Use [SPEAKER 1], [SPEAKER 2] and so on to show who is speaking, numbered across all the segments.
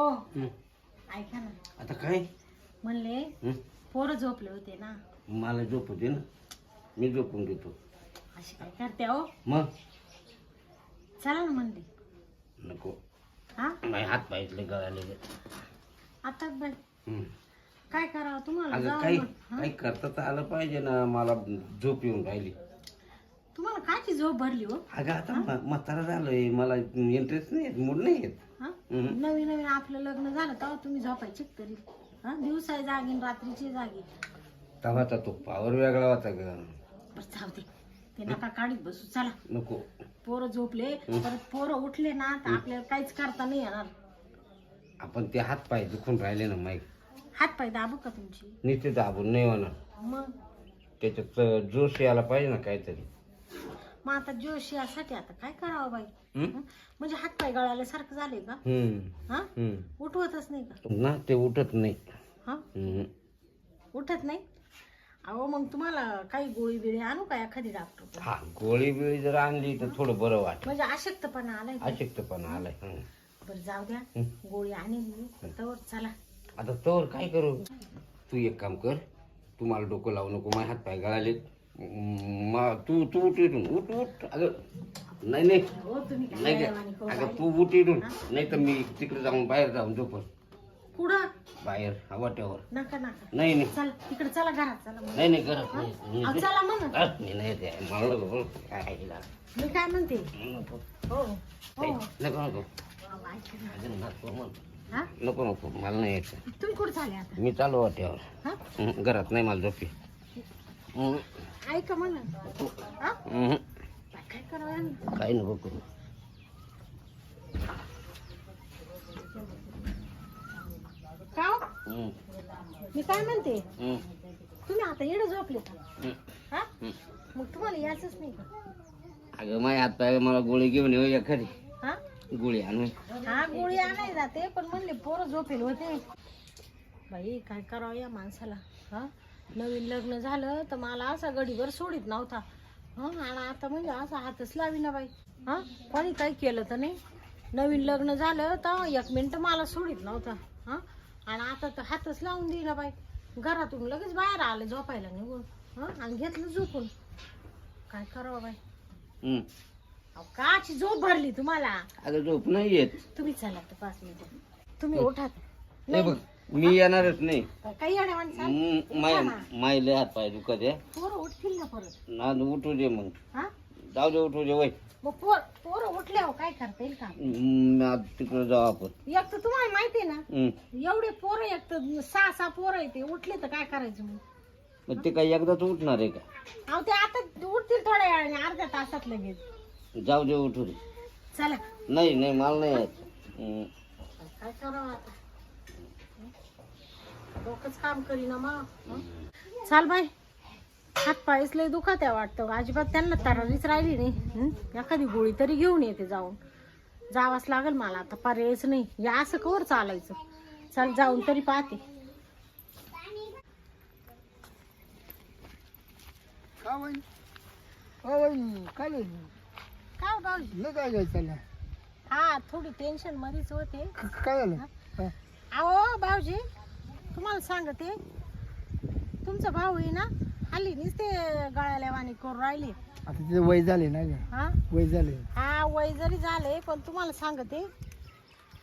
[SPEAKER 1] ओ
[SPEAKER 2] हं.
[SPEAKER 1] ऐका ना,
[SPEAKER 2] आता काय
[SPEAKER 1] म्हणले
[SPEAKER 2] हं?
[SPEAKER 1] पोरं झोपले होते ना,
[SPEAKER 2] मला झोपू दे ना, मी झोपून घेतो.
[SPEAKER 1] अशी काय करते हो?
[SPEAKER 2] मग
[SPEAKER 1] चला ना म्हणले.
[SPEAKER 2] नको,
[SPEAKER 1] हा
[SPEAKER 2] माझे हात पाहिजे गळाले.
[SPEAKER 1] आता बाई
[SPEAKER 2] हं.
[SPEAKER 1] काय करावं तुम्हाला?
[SPEAKER 2] अगं
[SPEAKER 1] जावं
[SPEAKER 2] काही
[SPEAKER 1] मग. हा?
[SPEAKER 2] काही करता तर आलं पाहिजे ना. मला झोप येऊन राहिली.
[SPEAKER 1] तुम्हाला काची झोप भरली हो?
[SPEAKER 2] अगं आता म्हातारा झालोय, मला इंटरेस्ट नाही येत, मूड नाही येत.
[SPEAKER 1] हा
[SPEAKER 2] हं.
[SPEAKER 1] नवीन नवीन आपलं लग्न झालं तेव्हा तुम्ही झोपायचे तरी. हा दिवसा जागी न रात्रीची जागी.
[SPEAKER 2] तेव्हाचा तो पावर वेगळा होता ग.
[SPEAKER 1] बरं जाऊ दे, ते नका काढीत बसू. चला,
[SPEAKER 2] नको.
[SPEAKER 1] पोरं झोपले परत पोरं उठले ना तर आपल्याला काहीच करता नाही येणार.
[SPEAKER 2] आपण ते हात पाय दुखून राहिले ना माईक,
[SPEAKER 1] हात पाय दाबू का तुमची?
[SPEAKER 2] नुसते दाबून नाही होणार.
[SPEAKER 1] मग
[SPEAKER 2] त्याच्यात जोश यायला पाहिजे ना काहीतरी.
[SPEAKER 1] मग आता जोश यासाठी आता काय करावं बाई?
[SPEAKER 2] हं?
[SPEAKER 1] हं? म्हणजे हात पाय गळाल्यासारखं झाले का? हा
[SPEAKER 2] हं.
[SPEAKER 1] उठवतच नाही का?
[SPEAKER 2] ना ते उठत नाही.
[SPEAKER 1] हा
[SPEAKER 2] हं.
[SPEAKER 1] उठत नाही. अहो मग तुम्हाला काही गोळी बिळी आणू का एखादी डॉक्टर?
[SPEAKER 2] हा, गोळी बिळी जर आणली तर थोडं बरं वाटत.
[SPEAKER 1] म्हणजे अशक्तपणा आलाय का?
[SPEAKER 2] अशक्तपणा आलाय. हं.
[SPEAKER 1] बरं जाऊ द्या,
[SPEAKER 2] हं.
[SPEAKER 1] गोळी आणेल मी तर. चला
[SPEAKER 2] आता तोवर काय करू? तू एक काम कर, तू मला डोकं लावू नको, माझे हात पाय गळाले. तू तू उठ इथून, उठ उठ. अगं नाही नाही
[SPEAKER 1] हो तुम्ही काय
[SPEAKER 2] नाही
[SPEAKER 1] येड्यावानी करू
[SPEAKER 2] अगं
[SPEAKER 1] राहिले?
[SPEAKER 2] तू उठ इथून, नाही तर मी तिकडे जाऊन बाहेर जाऊन झोपत.
[SPEAKER 1] पुढं
[SPEAKER 2] बाहेर वाट्यावर.
[SPEAKER 1] नका नका.
[SPEAKER 2] नाही नाही
[SPEAKER 1] चल तिकडे, चला घरात चला मग.
[SPEAKER 2] नाही नाही करत नाही.
[SPEAKER 1] अहो, चला म्हणा.
[SPEAKER 2] मी नाही ते मला नको. काय
[SPEAKER 1] मी काय म्हणते?
[SPEAKER 2] नको
[SPEAKER 1] हो हो
[SPEAKER 2] नको नको.
[SPEAKER 1] अहो, ऐका ना.
[SPEAKER 2] अगं नको म्हण.
[SPEAKER 1] हा
[SPEAKER 2] नको नको, मला नाही यायचं.
[SPEAKER 1] तुम्ही कुठे चाले आता?
[SPEAKER 2] मी चालू वाट्यावर.
[SPEAKER 1] हा
[SPEAKER 2] घरात नाही मला झोपी.
[SPEAKER 1] ऐका म्हणा. हा काय करावं आम्ही?
[SPEAKER 2] काही नको करू.
[SPEAKER 1] का हो?
[SPEAKER 2] हं.
[SPEAKER 1] मी काय म्हणते,
[SPEAKER 2] हं.
[SPEAKER 1] तुम्ही आता येडं झोपले का?
[SPEAKER 2] हं.
[SPEAKER 1] हा मग तुम्हाला यायचंच नाही का?
[SPEAKER 2] अगं माझ्या हात पाय, मला गोळी घेऊन येऊ एखादी.
[SPEAKER 1] हा
[SPEAKER 2] गोळी आणून.
[SPEAKER 1] हा गोळी आणाय जाते पण म्हणले पोरं झोपेल होते. बाई काय करावं या माणसाला? हा नवीन लग्न झालं तर मला असा गडीभर सोडित नव्हता. हा आणि आता म्हणजे असा हातच लावी ना बाई. हा कोणी काही केलं तर नाही. नवीन लग्न झालं तर 1 मिनिट मला सोडित नव्हता. हा आणि आता तर हातच लावून दिला बाई. घरातून लगेच बाहेर आले झोपायला निघून. हा आणि घेतलं झोपून. काय करावं बाई?
[SPEAKER 2] हं.
[SPEAKER 1] अहो, काची झोप भरली तुम्हाला?
[SPEAKER 2] अगं झोप नाही येत.
[SPEAKER 1] तुम्ही चला तर 5 मिनिटं. तुम्ही उठा.
[SPEAKER 2] नाही बघ, मी येणारच नाही.
[SPEAKER 1] काही अडवान्स पोरं
[SPEAKER 2] मायले हात पाय दुखत आहे
[SPEAKER 1] उठतील ना परत.
[SPEAKER 2] ना. उठू दे मग.
[SPEAKER 1] हा
[SPEAKER 2] जाऊ दे, उठू दे वय.
[SPEAKER 1] मग पोरं उठल्यावर काय करता येईल का?
[SPEAKER 2] तिकडे जाऊ आपण.
[SPEAKER 1] एक तर तुम्हाला माहिती आहे ना,
[SPEAKER 2] हं.
[SPEAKER 1] एवढे पोरं, एक तर 6 पोरं आहे, ते उठले तर काय करायचं मग?
[SPEAKER 2] मग ते काय एकदाच उठणार आहे का?
[SPEAKER 1] अहो ते आता उठतील थोड्या वेळाने, अर्ध्या तासात लगेच.
[SPEAKER 2] जाऊ दे, उठू दे.
[SPEAKER 1] चला
[SPEAKER 2] नाही नाही, मला नाही यायचं. हं.
[SPEAKER 1] काय करावं आता? डोकंच काम करीना मग. चाल बाय, हात पायच लय दुखत आहे वाटतं. अजिबात त्यांना तरारीच राहिली नाही. एखादी गोळी तरी घेऊन येते जाऊन. जावंच लागेल मला आता, पर्यायच नाही. या असं कवर चालायचं. चल जाऊन तरी पाहते. काय भाऊजी? हा थोडी टेन्शन मध्येच होते.
[SPEAKER 3] काय झालं?
[SPEAKER 1] अहो भाऊजी, तुम्हाला सांगते, तुमचा भाऊ आहे ना, हल्ली नुसते गळ्याला वाणी करून राहिले.
[SPEAKER 3] आता तिथे वय झाले ना ग,
[SPEAKER 1] हा
[SPEAKER 3] वय झाले.
[SPEAKER 1] हा वय जरी झाले पण तुम्हाला सांगते.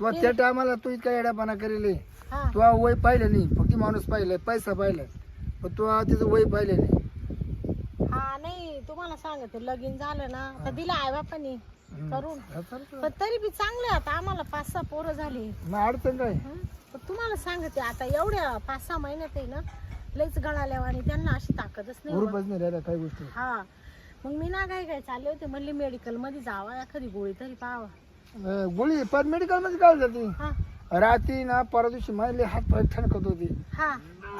[SPEAKER 3] तू त्या टायमाला तू इतका येडापणा करेल.
[SPEAKER 1] हा
[SPEAKER 3] तू वय पाहिलं नाही, फक्त माणूस पाहिलं, पैसा पाहिला, पण तू तिचं वय पाहिलं नाही.
[SPEAKER 1] हा नाही तुम्हाला सांगते, लगीन झालं ना तर दिला आई बापानी करून.
[SPEAKER 3] हा, चालतं.
[SPEAKER 1] पण तरी बी चांगले आता आम्हाला 5-6 पोरं झाली.
[SPEAKER 3] मग अडचण काय?
[SPEAKER 1] पण तुम्हाला सांगते आता एवढ्या 5-6 महिन्यात आहे ना, लईच गळाल्या आणि त्यांना अशी ताकदच नाही होत.
[SPEAKER 3] ग्रुपच नाही राहिला काही गोष्टी.
[SPEAKER 1] हा मग मी ना काय चालले होते, म्हणले मेडिकल मध्ये जावा, एखादी गोळी तरी पाहावा.
[SPEAKER 3] गोळी पर मेडिकल मध्ये काय जाते?
[SPEAKER 1] हा
[SPEAKER 3] रात्री ना परवा दिवशी माझे हात पाय ठणकत होते,
[SPEAKER 1] हा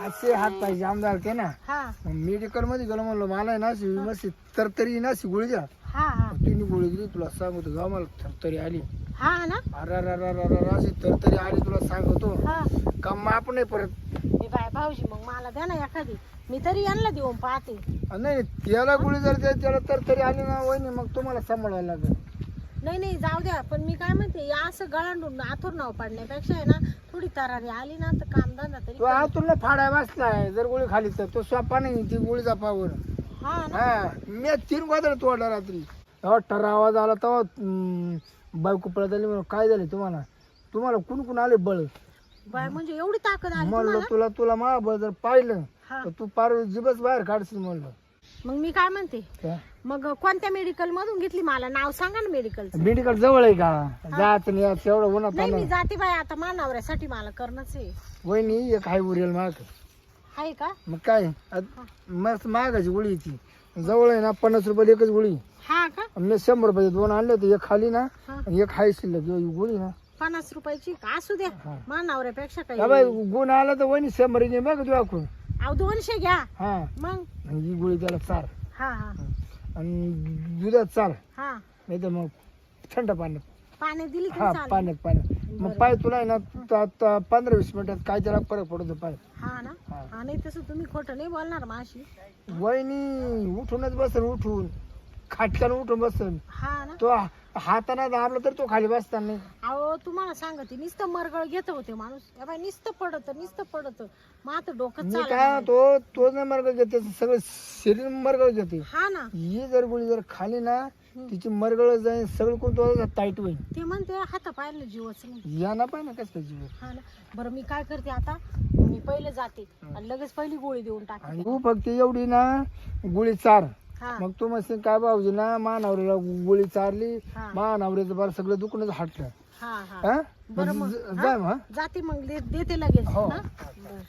[SPEAKER 3] असे हात पाय जाम झालते ना.
[SPEAKER 1] हा
[SPEAKER 3] मेडिकल मध्ये गेलो, म्हणलं मला आहे ना मस्त तरतरी ना गोळी द्या.
[SPEAKER 1] हा हा
[SPEAKER 3] तिने गोळी दिली, तुला सांगतो गाव मला तरतरी आली.
[SPEAKER 1] हा ना.
[SPEAKER 3] अशी तरतरी आली, तुला सांगतो
[SPEAKER 1] हा
[SPEAKER 3] का माप नाही परत.
[SPEAKER 1] मी बाय भाऊजी मग मला द्या ना एखादी, मी तरी यांना देऊन पाहते.
[SPEAKER 3] नाही त्याला गोळी जर त्याला तरतरी आली ना वहिनी, मग तुम्हाला सांभाळायला लागेल.
[SPEAKER 1] नाही नाही जाऊ द्या, पण मी काय म्हणते या असं गळांडून आथूर नाव पाडण्यापेक्षा आहे ना थोडी तरारी आली ना तर कामधंदा तरी
[SPEAKER 3] तो आतून फाडाय वाचलाय जर गोळी खाली तर तो सोपा नाही ती गोळीचा पावर.
[SPEAKER 1] हा ना.
[SPEAKER 3] हा मी 3 गोदर तोडला रात्री. तेव्हा ठर आवाज आला तेव्हा बायको पळत आली म्हणून काय झाले तुम्हाला कुण आले बळ.
[SPEAKER 1] बाय म्हणजे एवढी ताकद आली
[SPEAKER 3] म्हणलं
[SPEAKER 1] तुम्हाला?
[SPEAKER 3] तुला मा बळ जर पाहिलं
[SPEAKER 1] हा.
[SPEAKER 3] तर तू पार जीबच बाहेर काढशील म्हणलं.
[SPEAKER 1] मग मी काय म्हणते,
[SPEAKER 3] काय?
[SPEAKER 1] मग कोणत्या मेडिकल मधून घेतली मला नाव सांगा ना मेडिकलचं.
[SPEAKER 3] मेडिकल जवळ आहे का? जायचं नाही याचं एवढं उन्हात
[SPEAKER 1] नाही मी
[SPEAKER 3] आलं.
[SPEAKER 1] जाते बाय आता मानावऱ्यासाठी मला करणंच आहे.
[SPEAKER 3] वहिनी एक हाय उरेल माग.
[SPEAKER 1] आहे का?
[SPEAKER 3] मग काय मस्त महागाची गोळी ती जवळ आहे ना 50 रुपये एकच गोळी.
[SPEAKER 1] हा का?
[SPEAKER 3] मी 100 रुपये 2 आणले होते. एक खाली ना
[SPEAKER 1] हा.
[SPEAKER 3] आणि एक हाय शिल्लक ही गोळी ना
[SPEAKER 1] 50 रुपयाची का? असू द्या,
[SPEAKER 3] हा.
[SPEAKER 1] मानावऱ्यापेक्षा काही.
[SPEAKER 3] बाई गुण आला तर वहिनी 100 घे बघ तू आखून.
[SPEAKER 1] अहो 200 घ्या
[SPEAKER 3] हा
[SPEAKER 1] मग.
[SPEAKER 3] आणि ही गोळी त्याला चार
[SPEAKER 1] हा हा
[SPEAKER 3] आणि दुधात चार
[SPEAKER 1] हा.
[SPEAKER 3] नाही तर मग थंड पाण्यात.
[SPEAKER 1] पाण्यात दिली
[SPEAKER 3] हा
[SPEAKER 1] की चालेल.
[SPEAKER 3] पाण्यात मग पाय तुला आहे ना 15-20 मिनिटात काय त्याला फरक पडतो पाय.
[SPEAKER 1] हा ना.
[SPEAKER 3] हा.
[SPEAKER 1] हा नाही तसं तुम्ही खोटं नाही बोलणार माशी.
[SPEAKER 3] वहिनी उठूनच बसन उठून खाटक्यानं उठून बसन.
[SPEAKER 1] हा ना.
[SPEAKER 3] तो हाताने दाबला तर तो खाली बसता नाही.
[SPEAKER 1] अहो तुम्हाला सांगते नुसतं मरगळ घेत होते माणूस. ए बाई नुसतं पडत मग आता डोकं
[SPEAKER 3] मी
[SPEAKER 1] चालत
[SPEAKER 3] काय
[SPEAKER 1] नाही.
[SPEAKER 3] तो नाही मरगळ घेते सगळं शरीर मरगळ घेते.
[SPEAKER 1] हा ना.
[SPEAKER 3] ही जर गोळी जर खाली ना तिची मरगळ जाईल सगळं कोण तो टाईट होईल.
[SPEAKER 1] ते म्हणते हाता पाहिलं जीवच नाही.
[SPEAKER 3] या ना पाहिजे ना कसं जीव.
[SPEAKER 1] हा ना. बरं मी काय करते आता, मी पहिले जाते आणि लगेच पहिली गोळी देऊन
[SPEAKER 3] आणि
[SPEAKER 1] टाकते.
[SPEAKER 3] तू फक्त एवढी ना गोळी चार.
[SPEAKER 1] हा
[SPEAKER 3] मग तू मस्त काय भाऊजी ना मानावरीला गोळी चारली
[SPEAKER 1] हा.
[SPEAKER 3] मानावरीचं बरं सगळं दुखणं हटलं.
[SPEAKER 1] हा हा.
[SPEAKER 3] हा
[SPEAKER 1] बरं मग
[SPEAKER 3] जाय मग.
[SPEAKER 1] जाते मग देते लगेच.
[SPEAKER 3] हो.
[SPEAKER 1] हा? बरं.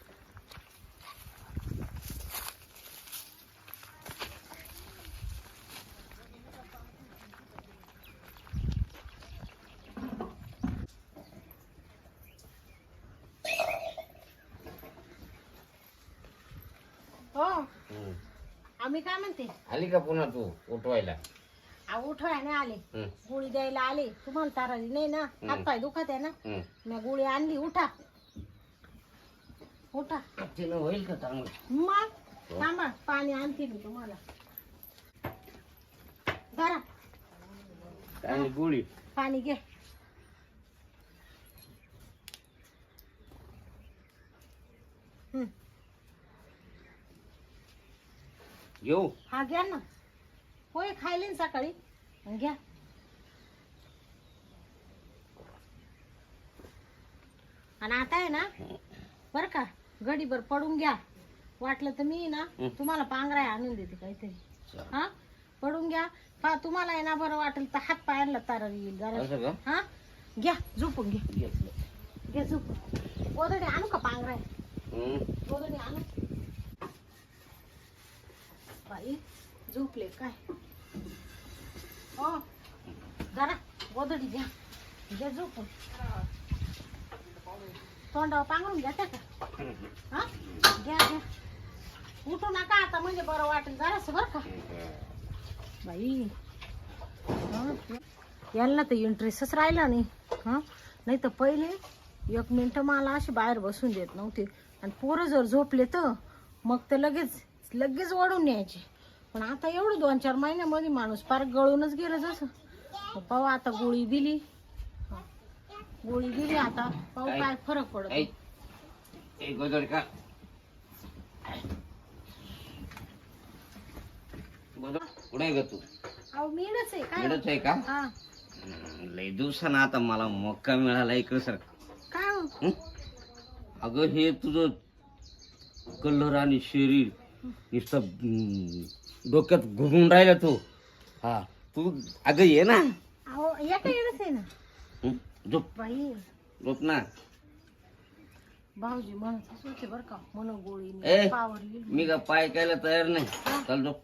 [SPEAKER 1] हो आम्ही काय म्हणते,
[SPEAKER 2] आली का पुन्हा तू उठवायला?
[SPEAKER 1] उठवायला आले,
[SPEAKER 2] हं,
[SPEAKER 1] गोळी द्यायला आले. तुम्हाला तारारी नाही ना, हात पाय दुखत आहे ना.
[SPEAKER 2] हं.
[SPEAKER 1] मी गोळी आणली. उठा उठा.
[SPEAKER 2] तिनं होईल का चांगलं?
[SPEAKER 1] मग थांबा, पाणी आणते मी तुम्हाला. धरा
[SPEAKER 2] काय गोळी?
[SPEAKER 1] पाणी घे. हं.
[SPEAKER 2] घेऊ?
[SPEAKER 1] हा घ्या ना. होय खायले ना सकाळी. घ्या. आणि आता आहे ना बर का, गडीभर पडून घ्या. वाटलं तर मी ना तुम्हाला पांघराय आणून देते काहीतरी. हा पडून घ्या. तुम्हाला आहे ना बरं वाटेल तर हात पायांना तारा येईल जरा.
[SPEAKER 2] असं का?
[SPEAKER 1] हा घ्या झोपून घ्या.
[SPEAKER 2] घेतलं.
[SPEAKER 1] घ्या झोपून. गोदडी आणू का पांघराय?
[SPEAKER 2] हं.
[SPEAKER 1] गोदडी आणू. बाई झोपले काय? हो जरा गोदडी घ्या. घ्या झोपून. तोंडावर पांघरून घ्या का? हा घ्या घ्या. उठू नका आता, म्हणजे बरं वाटेल जरासं बरं का. बाई यांना तर इंटरेस्टच राहिला नाही. हा नाही तर पहिले 1 मिनिट मला अशी बाहेर बसून देत नव्हते. आणि पोरं जर झोपले तर मग तर लगेच ओढून न्यायचे. पण आता एवढं 2-4 महिन्यामध्ये माणूस फार गळूनच गेलं जसं. पाहू आता गोळी दिली. गोळी दिली आता पाहू काय फरक पडतो.
[SPEAKER 2] एक गोदर का? गोदर कुठे आहे ग तू?
[SPEAKER 1] अहो मीच आहे काय?
[SPEAKER 2] मिळत आहे का?
[SPEAKER 1] हा
[SPEAKER 2] लय दिवसानं आता मला मौका मिळाला इकडे सर.
[SPEAKER 1] काय हो?
[SPEAKER 2] हं? अगं हे तुझं कलर आणि शरीर नुसतं डोक्यात घुमून राहिला तू. हा तू अगं ये ना.
[SPEAKER 1] अहो एका येणच आहे ना.
[SPEAKER 2] हं? झोप
[SPEAKER 1] बाई
[SPEAKER 2] झोप ना.
[SPEAKER 1] भाऊजी म्हणत होते बरं का, म्हणून गोळी
[SPEAKER 2] ए
[SPEAKER 1] पावरली.
[SPEAKER 2] मी का पाय कायला तयार नाही. चल झोप.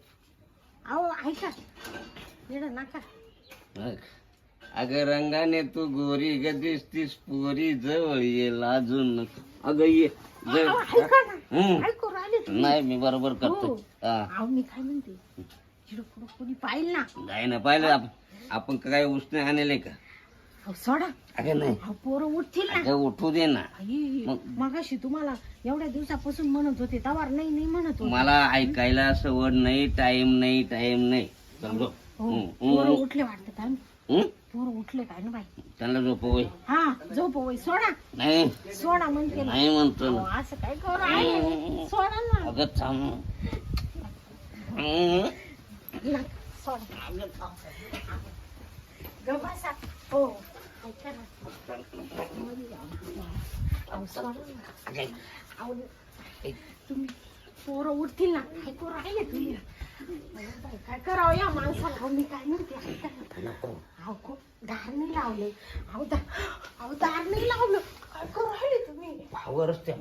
[SPEAKER 1] अहो ऐका येणं नका.
[SPEAKER 2] अगं रंगाने तू गोरी ग दिसतीस पोरी जवळ ये लाजून नको. अगं ये जवळ.
[SPEAKER 1] अहो, ऐका ना.
[SPEAKER 2] हं.
[SPEAKER 1] ऐकू राहिले तुम्ही.
[SPEAKER 2] नाही मी बरोबर करतो.
[SPEAKER 1] हो.
[SPEAKER 2] हा
[SPEAKER 1] अहो मी काय म्हणते, इकडं पुढं कोणी पाहिल ना.
[SPEAKER 2] नाही ना पाहिलं आपण काय उष्ण आणले का?
[SPEAKER 1] अहो सोडा.
[SPEAKER 2] अगं नाही.
[SPEAKER 1] अहो पोरं उठतील ना.
[SPEAKER 2] अगं उठू दे ना.
[SPEAKER 1] आई,
[SPEAKER 2] मग-
[SPEAKER 1] मगाशी तुम्हाला एवढ्या दिवसापासून म्हणत होते तवार नाही म्हणत होते.
[SPEAKER 2] मला ऐकायला सवड नाही. टाइम नाही. चल झोप.
[SPEAKER 1] हो,
[SPEAKER 2] हं,
[SPEAKER 1] पोरं
[SPEAKER 2] हं.
[SPEAKER 1] उठले वाटतं.
[SPEAKER 2] हं?
[SPEAKER 1] पोरं उठले काय ना बाई.
[SPEAKER 2] त्यांना झोपवय.
[SPEAKER 1] हा झोप वय सोडा
[SPEAKER 2] नाही
[SPEAKER 1] सोडा म्हणते ना.
[SPEAKER 2] नाही म्हणतो ना.
[SPEAKER 1] अहो, असं काय करू राहिले? सोडा ना.
[SPEAKER 2] अगं थांब.
[SPEAKER 1] ना, सोडा. गं बसा. हो ऐका ना. अहो, सोडा ना. अहो, तुम्ही पोरं उठतील ना. काय करू राहिले तुम्ही? काय करावं या माणसाला? अहो, मी काय म्हणते ऐका ना. अहो खूप दार नाही लावले. अहो दार नाही लावलं. काय करू राहिले तुम्ही?
[SPEAKER 2] भावरच त्या